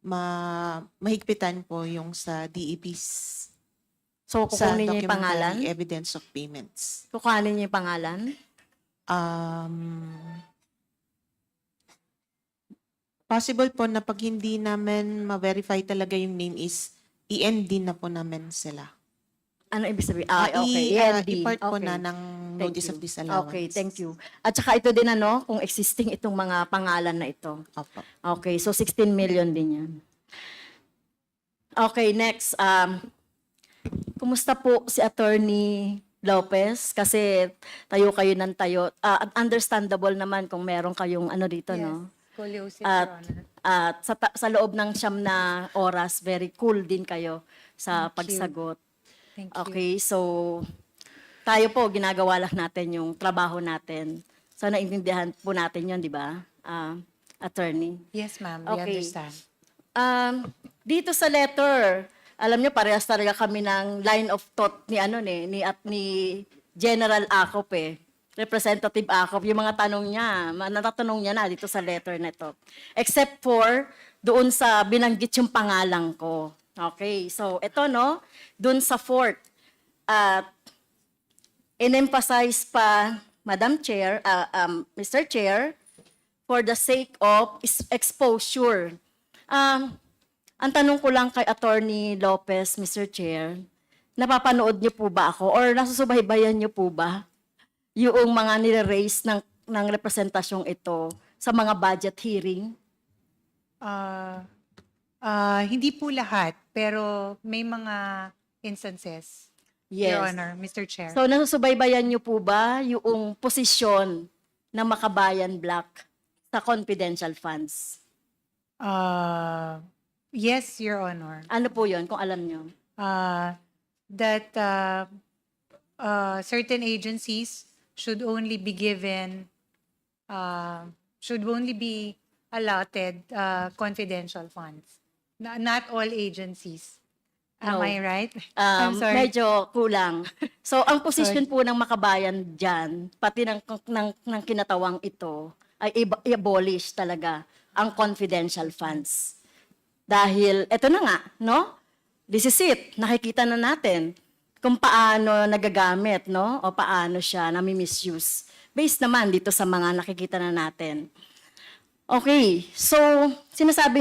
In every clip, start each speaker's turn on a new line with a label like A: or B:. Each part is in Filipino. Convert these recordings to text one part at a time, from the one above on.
A: mahigpitan po yung sa DEP's
B: So,
A: sa
B: kukunin niyo yung pangalan?
A: documentary evidence of payments.
B: Kukunin niyo yung pangalan?
A: Possible po na pag hindi namin ma-verify talaga yung name is i-end na po namin sila.
B: Ano ibig sabihin? Okay. END.
A: I-part po
B: Okay.
A: na ng
B: Thank
A: notice
B: you.
A: of disallowance.
B: Okay, thank you. At saka ito din kung existing itong mga pangalan na ito.
A: Opo.
B: Okay, so 16 million din yan. Okay, next. Kumusta po si Attorney Lopez? Kasi tayo kayo ng tayo. Understandable naman kung meron kayong dito, no?
C: Scoliosis,
B: At,
C: Your Honor.
B: at sa loob ng 9 na oras, very cool din kayo sa
C: Thank you.
B: pagsagot.
C: Thank you.
B: Okay, so tayo po, ginagawa lang natin yung trabaho natin. So naintindihan po natin yun, di ba, attorney?
C: Yes, ma'am. We
B: Okay.
C: understand.
B: Dito sa letter, alam nyo, parehas talaga kami ng line of thought ni General Acop Representative Acop, yung mga tanong niya, natatanong niya na dito sa letter na ito. Except for doon sa binanggit yung pangalan ko. Okay, so ito doon sa fourth, in-emphasize pa, Madam Chair, Mr. Chair, for the sake of exposure. Ang tanong ko lang kay Attorney Lopez, Mr. Chair, napapanood niyo po ba ako or nasusubaybayan niyo po ba yung mga nire-raise ng representasyong ito sa mga budget hearing?
C: Hindi po lahat, pero may mga instances,
B: Yes.
C: Your Honor, Mr. Chair.
B: So nasusubaybayan niyo po ba yung posisyon ng Makabayan Black sa confidential funds?
C: Yes, Your Honor.
B: Ano po yun, kung alam niyo?
C: That certain agencies should only be given, should only be allotted confidential funds. Not all agencies. Am
B: No.
C: I right? I'm sorry.
B: Medyo kulang. So, ang posisyon po ng Makabayan dyan, pati ng kinatawang ito, ay i-abolish talaga ang confidential funds. Dahil, eto na nga, no? This is it. Nakikita na natin kung paano nagagamit, no? O paano siya nami-misuse. Based naman dito sa mga nakikita na natin. Okay, so sinasabi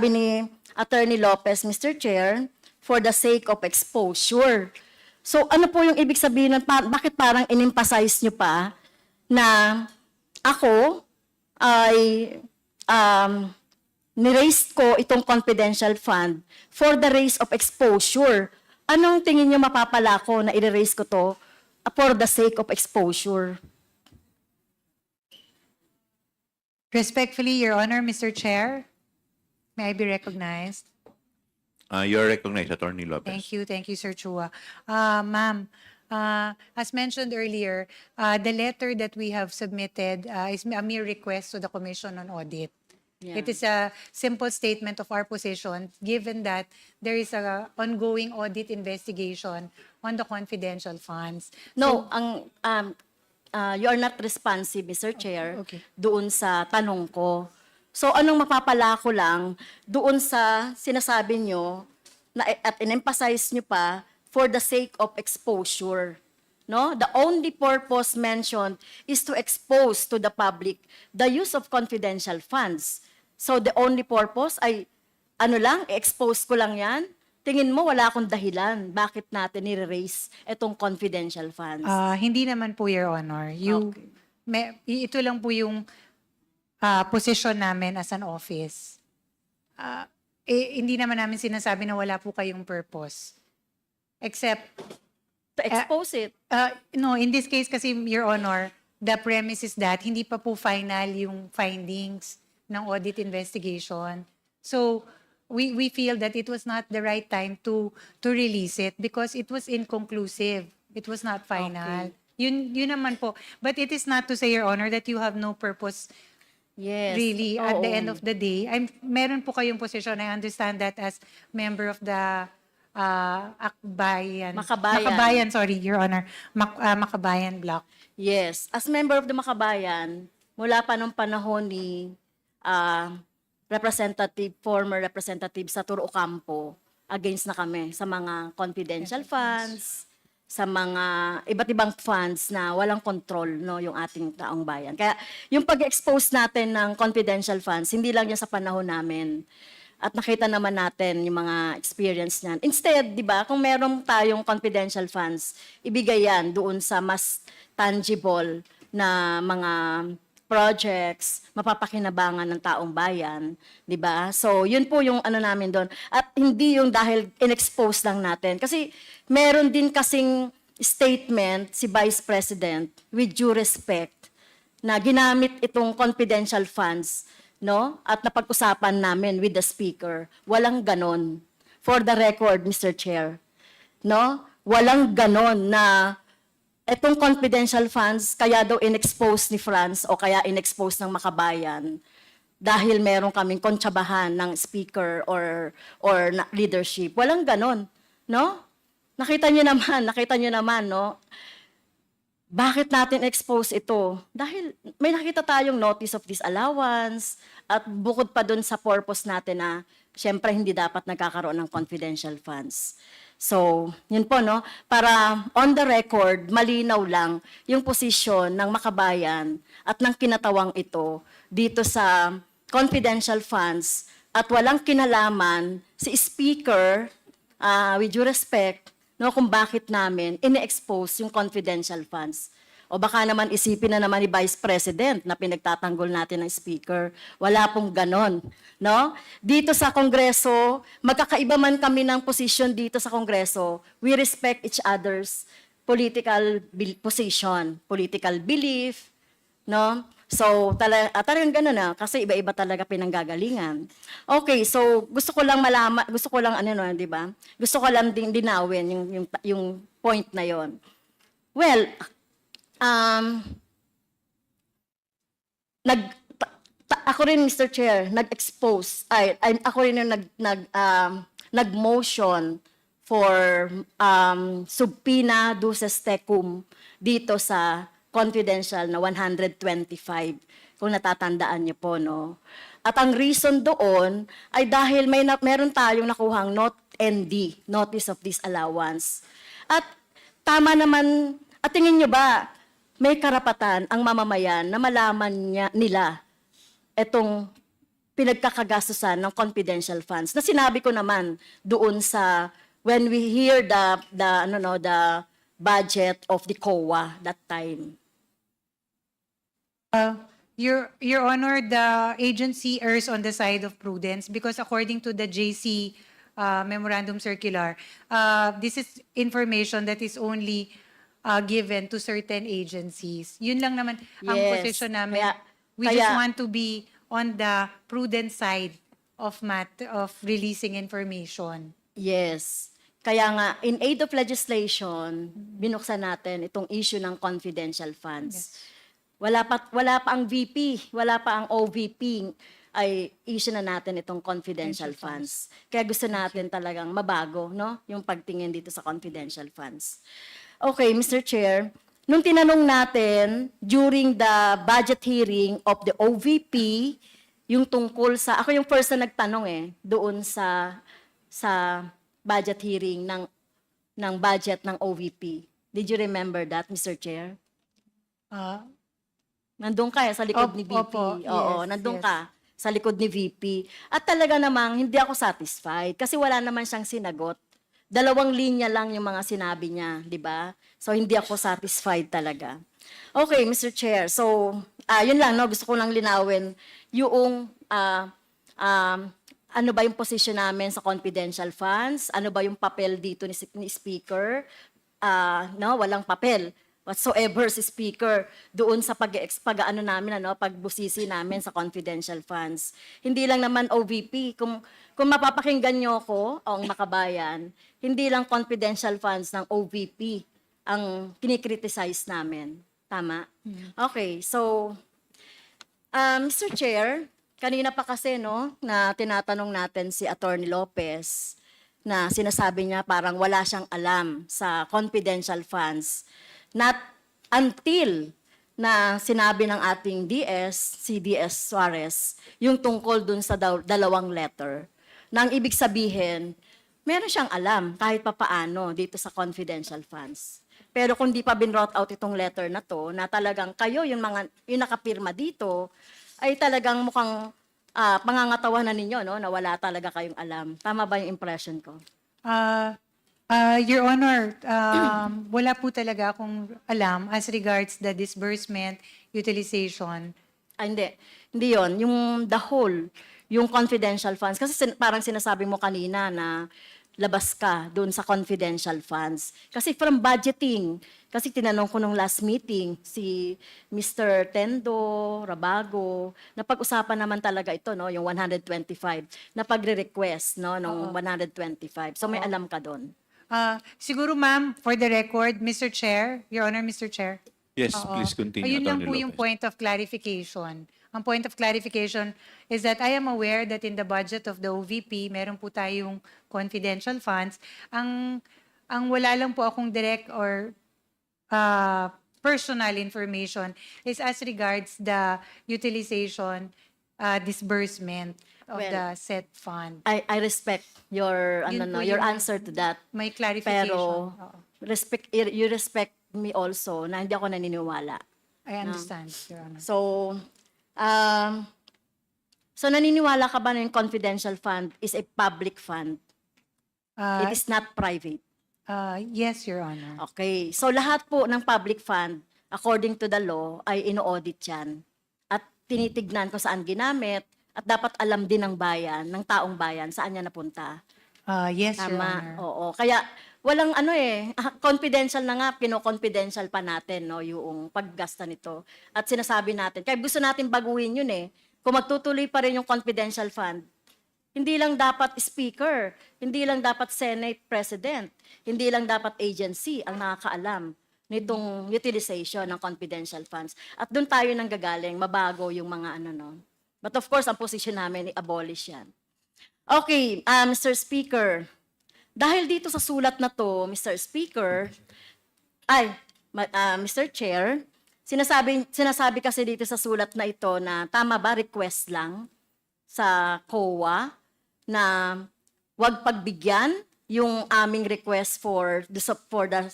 B: ni Attorney Lopez, Mr. Chair, for the sake of exposure. So ano po yung ibig sabihin bakit parang in-emphasize nyo pa na ako ay ni-raise ko itong confidential fund for the raise of exposure. Anong tingin nyo mapapala ko na i-raise ko to for the sake of exposure?
C: Respectfully, Your Honor, Mr. Chair, may I be recognized?
D: You're recognized, Attorney Lopez.
C: Thank you, Sir Chua. Ma'am, as mentioned earlier, the letter that we have submitted is a mere request to the Commission on Audit.
B: Yeah.
C: It is a simple statement of our position, given that there is a ongoing audit investigation on the confidential funds.
B: No, you are not responsive, Mr. Chair,
C: okay.
B: doon sa tanong ko. So anong mapapala ko lang doon sa sinasabi nyo at in-emphasize nyo pa for the sake of exposure. No? The only purpose mentioned is to expose to the public the use of confidential funds. So the only purpose ay expose ko lang yan? Tingin mo wala akong dahilan bakit natin nire-raise itong confidential funds?
C: Hindi naman po, Your Honor. Ito lang po yung position namin as an office. Hindi naman namin sinasabi na wala po kayong purpose. Except,
B: To expose it.
C: no, in this case kasi, Your Honor, the premise is that hindi pa po final yung findings ng audit investigation. So, we feel that it was not the right time to release it because it was inconclusive. It was not final. Yun naman po. But it is not to say, Your Honor, that you have no purpose.
B: Yes.
C: Really, at the
B: Oo.
C: end of the day, meron po kayong position. I understand that as member of the
B: Makabayan.
C: Makabayan, sorry, Your Honor. Makabayan Block.
B: Yes. As member of the Makabayan, mula pa nung panahon ni former representative sa Turo Ocampo, against na kami sa mga confidential funds, sa mga iba't ibang funds na walang control, no, yung ating taong bayan. Kaya yung pag-expose natin ng confidential funds, hindi lang yan sa panahon namin. At nakita naman natin yung mga experience niyan. Instead, di ba, kung meron tayong confidential funds, ibigay yan doon sa mas tangible na mga projects, mapapakinabangan ng taong bayan, 'di ba? So, yun po yung ano namin doon. At hindi yung dahil in-expose lang natin. Kasi meron din kasing statement si Vice President, with due respect, na ginamit itong confidential funds, no? At napag-usapan namin with the speaker. Walang ganon. For the record, Mr. Chair, no? Walang ganon na etong confidential funds, kaya daw in-expose ni France o kaya in-expose ng Makabayan dahil meron kaming kontsabahan ng speaker or leadership. Walang ganon, no? Nakita niyo naman, no? Bakit natin expose ito? Dahil may nakita tayong notice of disallowance at bukod pa dun sa purpose natin na syempre hindi dapat nagkakaroon ng confidential funds. So, yun po, no? Para on the record, malinaw lang yung posisyon ng Makabayan at ng kinatawang ito dito sa confidential funds at walang kinalaman si Speaker, with due respect, no, kung bakit namin ini-expose yung confidential funds. O baka naman isipin na naman ni Vice President na pinagtatanggol natin ng Speaker. Wala pong ganon. No? Dito sa Kongreso, magkakaiba man kami ng position dito sa Kongreso, we respect each other's political position, political belief, no? So, talagang gano'n na, kasi iba-iba talaga pinanggagalingan. Okay, so gusto ko lang malaman, gusto ko lang di ba? Gusto ko lang din dinawin yung point na yon. Well, ako rin, Mr. Chair, ako rin yung nag-motion for subpoena duces tecum dito sa confidential na 125, kung natatandaan niyo po, no? At ang reason doon ay dahil meron tayong nakuhang ND, Notice of Disallowance. At tama naman, at tingin niyo ba, may karapatan ang mamamayan na malaman nila itong pinagkakagastusan ng confidential funds. Na sinabi ko naman doon sa, when we hear the budget of the COA that time.
C: Your Honor, the agency errs on the side of prudence because according to the JC Memorandum Circular, this is information that is only given to certain agencies. Yun lang naman ang
B: Yes.
C: position namin. We
B: Kaya-
C: just want to be on the prudent side of releasing information.
B: Yes. Kaya nga, in aid of legislation, binuksan natin itong issue ng confidential funds. Wala pa ang VP, wala pa ang OVP, ay issue na natin itong confidential funds. Kaya gusto natin talagang mabago, no? Yung pagtingin dito sa confidential funds. Okay, Mr. Chair, nung tinanong natin during the budget hearing of the OVP, yung tungkol sa, ako yung first na nagtanong doon sa budget hearing ng budget ng OVP. Did you remember that, Mr. Chair? Nandun ka sa likod ni VP.
C: Opo,
B: Oo,
C: yes,
B: nandun
C: yes.
B: ka sa likod ni VP. At talaga namang hindi ako satisfied kasi wala naman siyang sinagot. 2 linya lang yung mga sinabi niya, di ba? So, hindi ako satisfied talaga. Okay, Mr. Chair. So, yun lang, no? Gusto ko lang linawin yung ano ba yung position namin sa confidential funds? Ano ba yung papel dito ni Speaker? No, walang papel whatsoever si Speaker doon sa pag-ano namin, pagbusisi namin sa confidential funds. Hindi lang naman OVP. Kung mapapakinggan nyo ko, ang Makabayan, hindi lang confidential funds ng OVP ang kinikriticize namin. Tama? Okay, so, Mr. Chair, kanina pa kasi, na tinatanong natin si Attorney Lopez na sinasabi niya parang wala siyang alam sa confidential funds. Not until na sinabi ng ating si DS Suarez, yung tungkol dun sa dalawang letter. Na ang ibig sabihin, meron siyang alam kahit papaano dito sa confidential funds. Pero kung di pa binrot out itong letter na to, na talagang kayo yung nakapirma dito, ay talagang mukhang pangangatawanan ninyo, no, na wala talaga kayong alam. Tama ba yung impression ko?
C: Your Honor, wala po talaga akong alam as regards the disbursement, utilization.
B: Hindi. Hindi yun. Yung the whole, yung confidential funds. Kasi parang sinasabi mo kanina na labas ka doon sa confidential funds. Kasi from budgeting, kasi tinanong ko nung last meeting, si Mr. Tendo, Rabago, napag-usapan naman talaga ito, no, yung 125, na pagre-request, no, nung 125. So may alam ka doon.
C: Siguro ma'am, for the record, Mr. Chair, Your Honor, Mr. Chair.
D: Yes,
C: Oo.
D: please continue,
C: Ayun lang
D: Attorney
C: po yung
D: Lopez.
C: point of clarification. Ang point of clarification is that I am aware that in the budget of the OVP, meron po tayong confidential funds. Ang wala lang po akong direct or personal information is as regards the utilization, disbursement of
B: Well,
C: the said fund.
B: I respect your
C: Yun po
B: your
C: yung-
B: answer to that.
C: May clarification.
B: Pero
C: Oo.
B: you respect me also na hindi ako naniniwala.
C: I understand, Your Honor.
B: So naniniwala ka ba na yung confidential fund is a public fund? It is not private.
C: Yes, Your Honor.
B: Okay. So lahat po ng public fund, according to the law, ay ino-audit yan. At tinitignan kung saan ginamit at dapat alam din ng bayan, ng taong bayan, saan niya napunta.
C: Yes, Your
B: Tama.
C: Honor.
B: Oo. Kaya walang confidential na nga, kino-confidential pa natin, no, yung paggasta nito. At sinasabi natin, kaya gusto natin baguhin yun eh. Kung magtutuloy pa rin yung confidential fund, hindi lang dapat speaker, hindi lang dapat Senate President, hindi lang dapat agency ang nakakaalam nitong utilization ng confidential funds. At doon tayo nang gagaling, mabago yung mga no. But of course, ang position namin, i-abolish yan. Okay, Mr. Speaker, dahil dito sa sulat na to, Mr. Speaker, Mr. Chair, sinasabi kasi dito sa sulat na ito na tama ba request lang sa COA na wag pagbigyan yung aming request for the subpoena?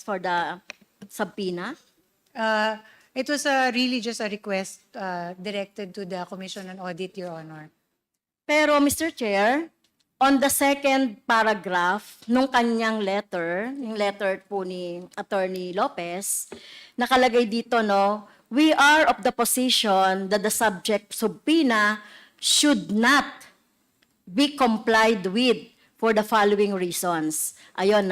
C: It was really just a request directed to the Commission on Audit, Your Honor.
B: Pero Mr. Chair, on the second paragraph nung kanyang letter, yung letter po ni Attorney Lopez, nakalagay dito, no, we are of the position that the subject subpoena should not be complied with for the following reasons. Ayun,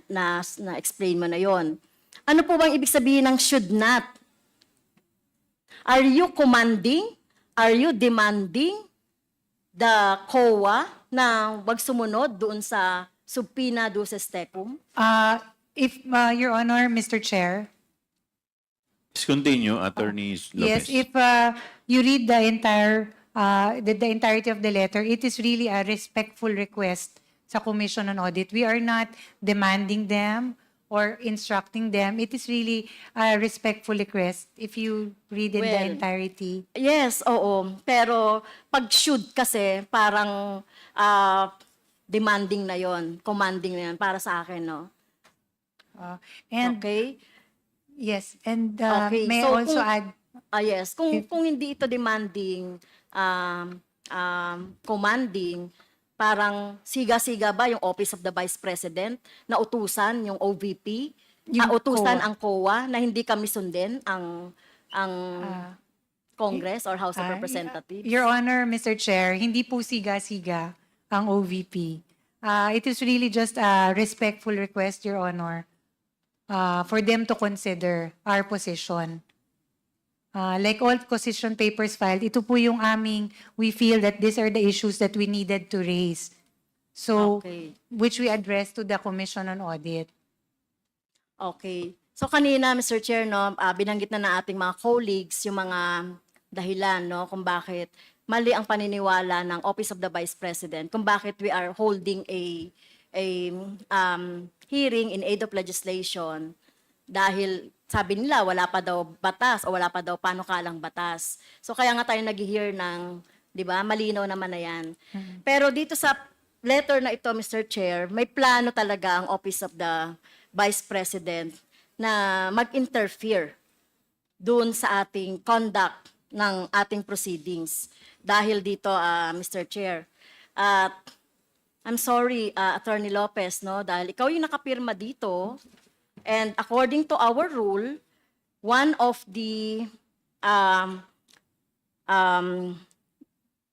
B: na-explain mo na yon. Ano po bang ibig sabihin ng should not? Are you commanding? Are you demanding the COA na wag sumunod doon sa subpoena duces tecum?
C: If, Your Honor, Mr. Chair,
D: Please continue, Attorney Lopez.
C: yes, if you read the entirety of the letter, it is really a respectful request sa Commission on Audit. We are not demanding them or instructing them. It is really a respectful request if you read in the
B: Well,
C: entirety.
B: Yes, oo. Pero pag should kasi parang demanding na yon, commanding na yon para sa akin, no?
C: And
B: Okay?
C: yes, and
B: Okay,
C: may I
B: so
C: also
B: kung-
C: add,
B: Yes, kung hindi ito demanding, commanding, parang siga-siga ba yung Office of the Vice President na utusan yung OVP,
C: Yung
B: utusan
C: COA.
B: ang COA na hindi kami sundin ang Congress or House of Representatives?
C: Your Honor, Mr. Chair, hindi po siga-siga ang OVP. It is really just a respectful request, Your Honor, for them to consider our position. Like all position papers filed, ito po yung we feel that these are the issues that we needed to raise. So,
B: Okay.
C: which we addressed to the Commission on Audit.
B: Okay. So kanina, Mr. Chair, no, binanggit na ating mga colleagues yung mga dahilan, no, kung bakit mali ang paniniwala ng Office of the Vice President, kung bakit we are holding a hearing in aid of legislation dahil sabi nila wala pa daw batas o wala pa daw panukalang batas. So kaya nga tayo nag-hear ng, 'di ba? Malinaw naman na 'yan. Pero dito sa letter na ito, Mr. Chair, may plano talaga ang Office of the Vice President na mag-interfere doon sa ating conduct ng ating proceedings. Dahil dito, Mr. Chair, at I'm sorry, Attorney Lopez, no, dahil ikaw yung nakapirma dito, and according to our rule, one of the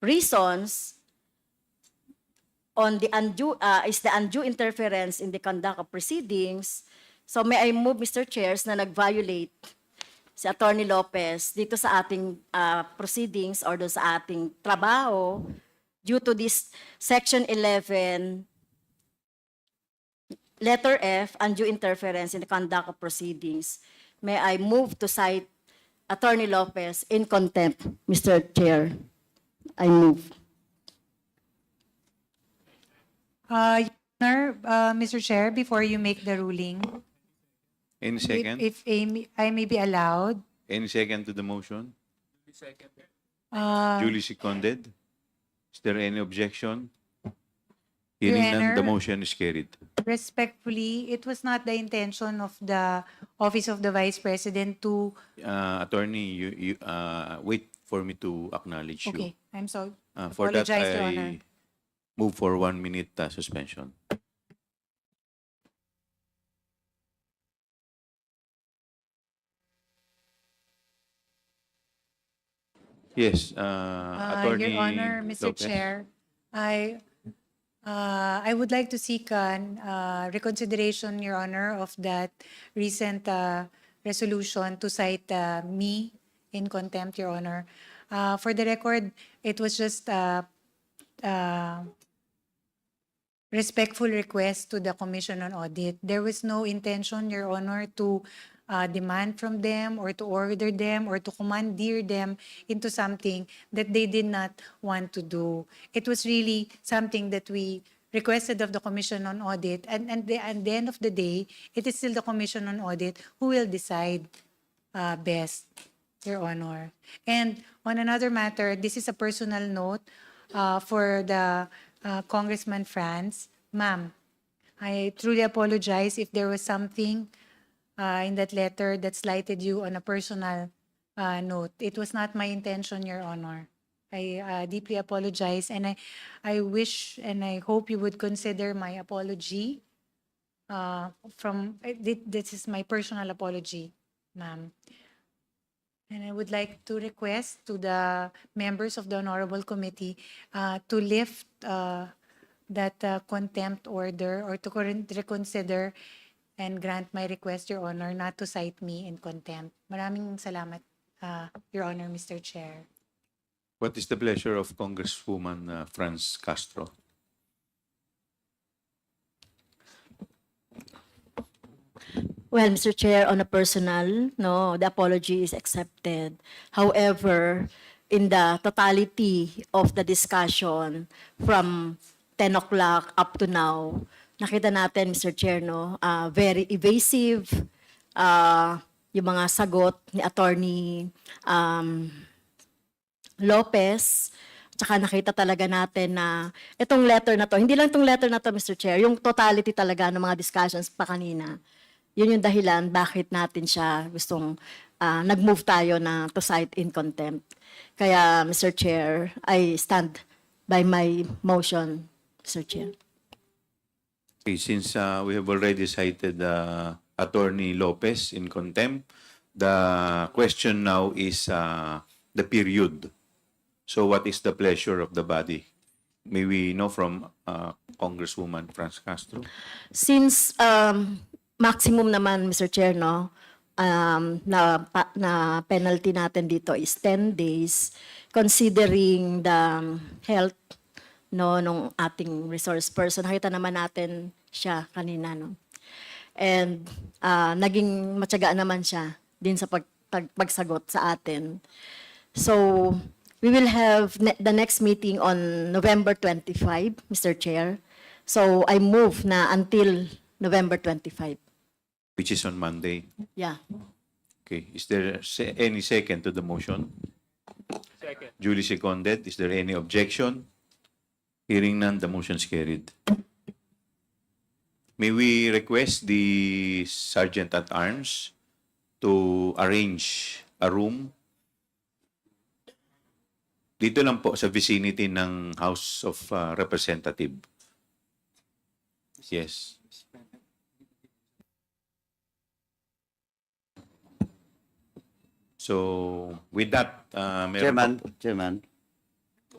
B: reasons on the undue is the undue interference in the conduct of proceedings. So may I move, Mr. Chairs, na nag-violate si Attorney Lopez dito sa ating proceedings or doon sa ating trabaho due to this Section 11, letter F, undue interference in the conduct of proceedings. May I move to cite Attorney Lopez in contempt, Mr. Chair? I move.
C: Your Honor, Mr. Chair, before you make the ruling,
D: Any second?
C: if I may be allowed,
D: Any second to the motion?
C: uh,
D: Duly seconded? Is there any objection?
C: Your
D: Hearing none, the
C: Honor.
D: motion is carried.
C: respectfully, it was not the intention of the Office of the Vice President to,
D: Attorney, you wait for me to acknowledge you.
C: okay, I'm sorry.
D: For that,
C: Apologize, Your Honor.
D: I move for 1 minute suspension. Yes, Attorney
C: Your Honor, Mr.
D: Lopez.
C: Chair, I would like to seek an reconsideration, Your Honor, of that recent resolution to cite me in contempt, Your Honor. For the record, it was just a respectful request to the Commission on Audit. There was no intention, Your Honor, to demand from them or to order them or to commandeer them into something that they did not want to do. It was really something that we requested of the Commission on Audit, and at the end of the day, it is still the Commission on Audit who will decide best, Your Honor. And on another matter, this is a personal note for the Congressman Franz. Ma'am, I truly apologize if there was something in that letter that slighted you on a personal note. It was not my intention, Your Honor. I deeply apologize, and I wish and I hope you would consider my apology. This is my personal apology, ma'am. And I would like to request to the members of the Honorable Committee to lift that contempt order or to reconsider and grant my request, Your Honor, not to cite me in contempt. Maraming salamat, Your Honor, Mr. Chair.
D: What is the pleasure of Congresswoman Franz Castro?
B: Well, Mr. Chair, on a personal, no, the apology is accepted. However, in the totality of the discussion from 10 o'clock up to now, nakita natin, Mr. Chair, no, very evasive, yung mga sagot ni Attorney Lopez. Tsaka nakita talaga natin na itong letter na to, hindi lang itong letter na to, Mr. Chair, yung totality talaga ng mga discussions pa kanina. Yun yung dahilan bakit natin siya gustong nag-move tayo na to cite in contempt. Kaya, Mr. Chair, I stand by my motion, Mr. Chair.
D: Okay, since we have already cited Attorney Lopez in contempt, the question now is the period. So what is the pleasure of the body? May we know from Congresswoman Franz Castro?
B: Since maximum naman, Mr. Chair, no, na penalty natin dito is 10 days, considering the health no nung ating resource person. Nakita naman natin siya kanina, no. And naging matyaga naman siya din sa pagsagot sa atin. So, we will have the next meeting on November 25, Mr. Chair. So, I move na until November 25.
D: which is on Monday.
B: Yeah.
D: Okay. Is there any second to the motion?
E: Second.
D: Duly seconded. Is there any objection? Hearing none, the motion is carried. May we request the Sergeant at Arms to arrange a room dito lang po sa vicinity ng House of Representative. Yes. So, with that, meron
F: Chairman,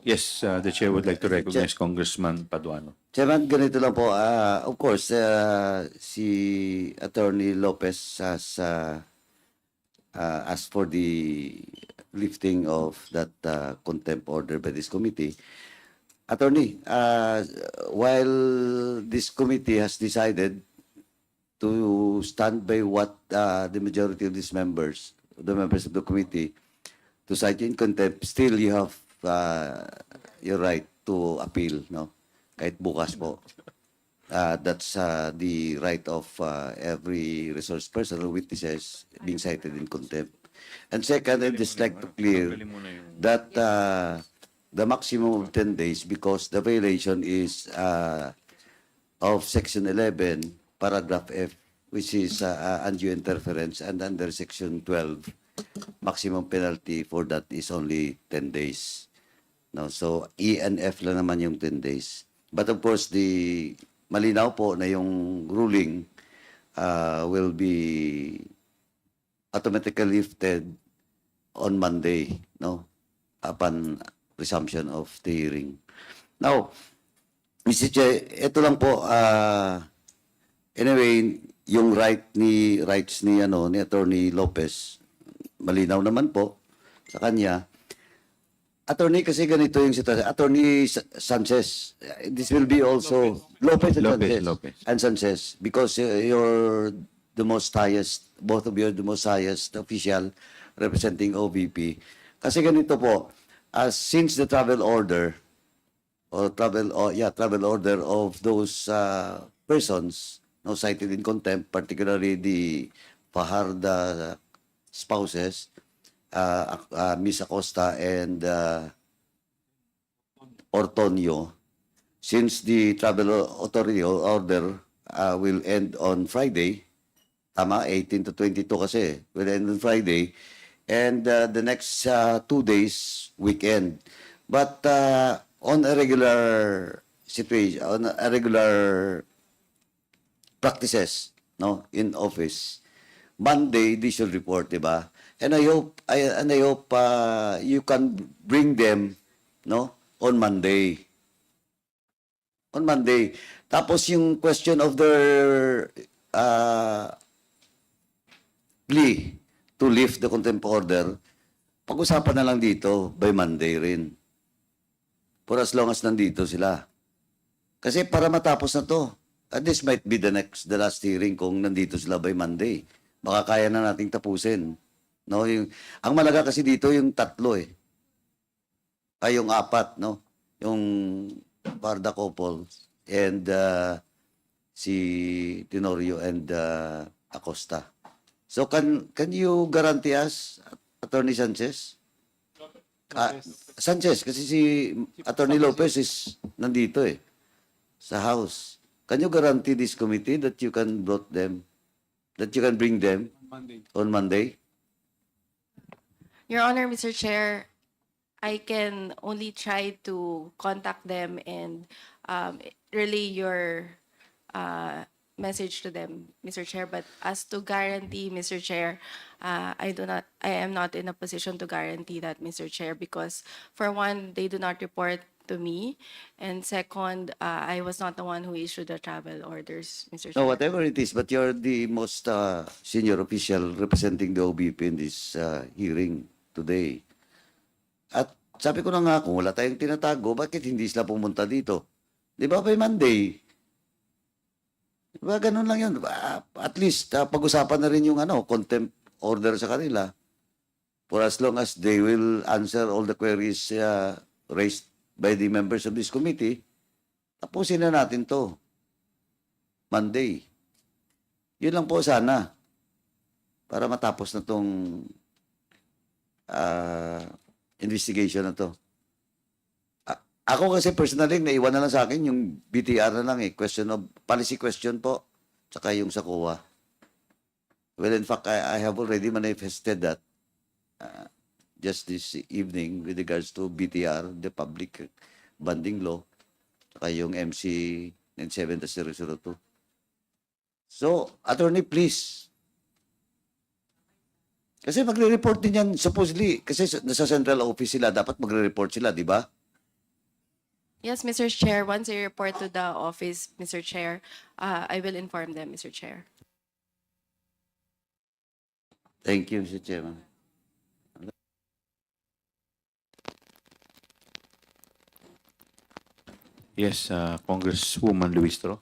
D: yes, the Chair would like to recognize Congressman Paduano.
F: Chairman, ganito lang po. Of course, si Attorney Lopez has asked for the lifting of that contempt order by this committee. Attorney, while this committee has decided to stand by what the majority of these members, the members of the committee, to cite you in contempt, still you have your right to appeal, no? Kahit bukas po. That's the right of every resource person or witnesses being cited in contempt. And second, I'd just like to clear that the maximum of 10 days, because the violation is of Section 11, Paragraph F, which is undue interference, and under Section 12, maximum penalty for that is only 10 days. No, so E and F lang naman yung 10 days. But of course, the malinaw po na yung ruling will be automatically lifted on Monday, no? Upon resumption of the hearing. Now, Mr. Chair, ito lang po, anyway, yung rights ni Attorney Lopez, malinaw naman po sa kanya. Attorney, kasi ganito yung sitwasyon. Attorney Sanchez, this will be also Lopez and Sanchez.
D: Lopez.
F: And Sanchez, because you're the most highest, both of you are the most highest official representing OVP. Kasi ganito po, since the travel order travel order of those persons no cited in contempt, particularly the Fajarda spouses, Miss Acosta and Ortonio, since the travel authority order will end on Friday, tama, 18 to 22 kasi, will end on Friday, and the next 2 days, weekend. But on a regular situation, on a regular practices, no, in office, Monday, they should report, diba? And I hope you can bring them, no, on Monday. On Monday. Tapos yung question of their plea to lift the contempt order, pag-usapan na lang dito by Monday rin. For as long as nandito sila. Kasi para matapos na to, and this might be the last hearing kung nandito sila by Monday. Baka kaya na nating tapusin. No, ang malaga kasi dito yung tatlo eh. Ay yung apat, no? Yung Parda couple and si Tenorio and Acosta. So can you guarantee us, Attorney Sanchez? Sanchez, kasi si Attorney Lopez is nandito eh, sa House. Can you guarantee this committee that you can bring them on Monday?
G: Your Honor, Mr. Chair, I can only try to contact them and relay your message to them, Mr. Chair. But as to guarantee, Mr. Chair, I am not in a position to guarantee that, Mr. Chair, because for one, they do not report to me, and second, I was not the one who issued the travel orders, Mr. Chair.
F: No, whatever it is, but you're the most senior official representing the OBP in this hearing today. At sabi ko na nga, kung wala tayong tinatago, bakit hindi sila pumunta dito? Di ba by Monday? Di ba ganun lang yun? At least, pag-usapan na rin yung contempt order sa kanila. For as long as they will answer all the queries raised by the members of this committee, tapusin na natin to. Monday. Yun lang po sana. Para matapos na tong investigation na to. Ako kasi personally, naiwan na lang sa akin yung BTR na lang eh. Policy question po. Tsaka yung sa COA. Well, in fact, I have already manifested that just this evening with regards to BTR, the Public Banding Law, tsaka yung MC 97-002. So, attorney, please. Kasi magre-report din yan, supposedly, kasi nasa central office sila, dapat magre-report sila, di ba?
G: Yes, Mr. Chair, once I report to the office, Mr. Chair, I will inform them, Mr. Chair.
F: Thank you, Mr. Chairman.
D: Yes, Congresswoman Luistro.